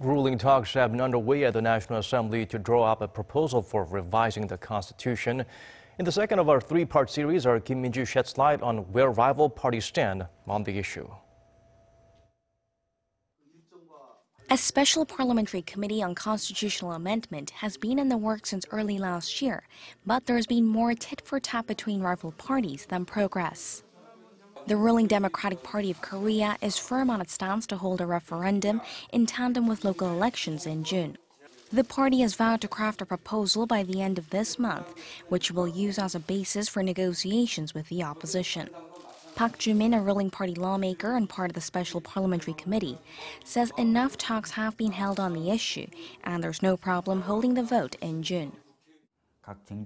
Grueling talks have been underway at the National Assembly to draw up a proposal for revising the Constitution. In the second of our three-part series, our Kim Min-ju sheds light on where rival parties stand on the issue. A special parliamentary committee on constitutional amendment has been in the works since early last year, but there's been more tit-for-tat between rival parties than progress. The ruling Democratic Party of Korea is firm on its stance to hold a referendum in tandem with local elections in June. The party has vowed to craft a proposal by the end of this month, which will use as a basis for negotiations with the opposition. Park Joo-min, a ruling party lawmaker and part of the special parliamentary committee, says enough talks have been held on the issue and there's no problem holding the vote in June.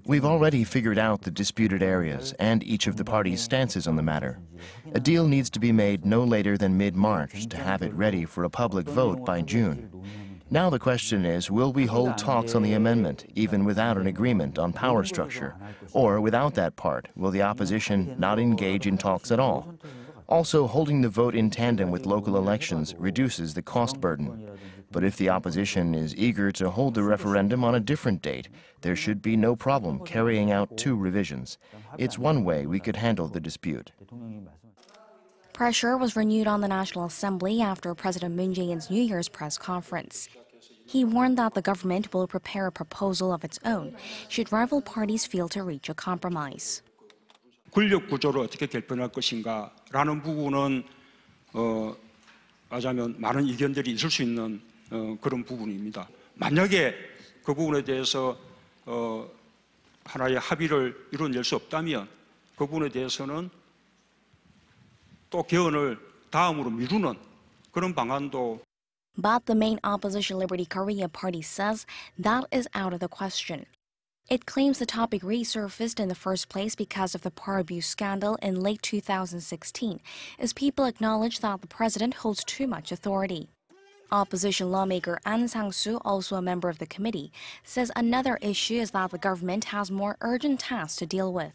We've already figured out the disputed areas and each of the parties' stances on the matter. A deal needs to be made no later than mid-March to have it ready for a public vote by June. Now the question is, will we hold talks on the amendment, even without an agreement on power structure? Or without that part, will the opposition not engage in talks at all? Also, holding the vote in tandem with local elections reduces the cost burden. But if the opposition is eager to hold the referendum on a different date, there should be no problem carrying out two revisions. It's one way we could handle the dispute. Pressure was renewed on the National Assembly after President Moon Jae-in's New Year's press conference. He warned that the government will prepare a proposal of its own should rival parties fail to reach a compromise. 권력 구조를 어떻게 개편할 것인가라는 부분은 하자면 많은 의견들이 있을 수 있는 그런 부분입니다. 만약에 그 부분에 대해서 하나의 합의를 이뤄낼 수 없다면 그 부분에 대해서는 또 개헌을 다음으로 미루는 그런 방안도. But the main opposition Liberty Korea party says that is out of the question. It claims the topic resurfaced in the first place because of the power abuse scandal in late 2016, as people acknowledge that the president holds too much authority. Opposition lawmaker An Sang-soo, also a member of the committee, says another issue is that the government has more urgent tasks to deal with.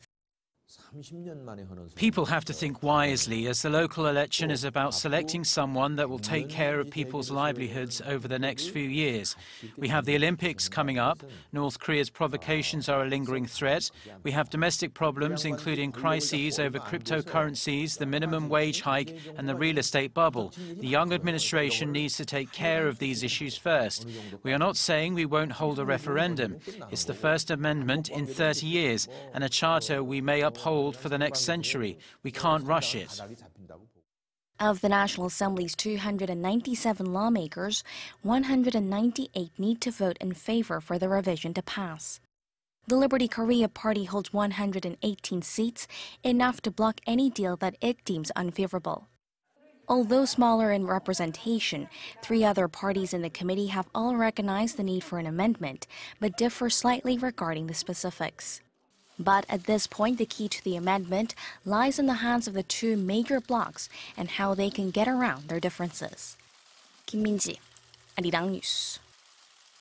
People have to think wisely, as the local election is about selecting someone that will take care of people's livelihoods over the next few years. We have the Olympics coming up. North Korea's provocations are a lingering threat. We have domestic problems, including crises over cryptocurrencies, the minimum wage hike, and the real estate bubble. The young administration needs to take care of these issues first. We are not saying we won't hold a referendum. It's the first amendment in 30 years, and a charter we may uphold for the next century. We can't rush it. Of the National Assembly's 297 lawmakers, 198 need to vote in favor for the revision to pass. The Liberty Korea party holds 118 seats, enough to block any deal that it deems unfavorable. Although smaller in representation, three other parties in the committee have all recognized the need for an amendment, but differ slightly regarding the specifics. But at this point, the key to the amendment lies in the hands of the two major blocs and how they can get around their differences. Kim Min-ji, Arirang News.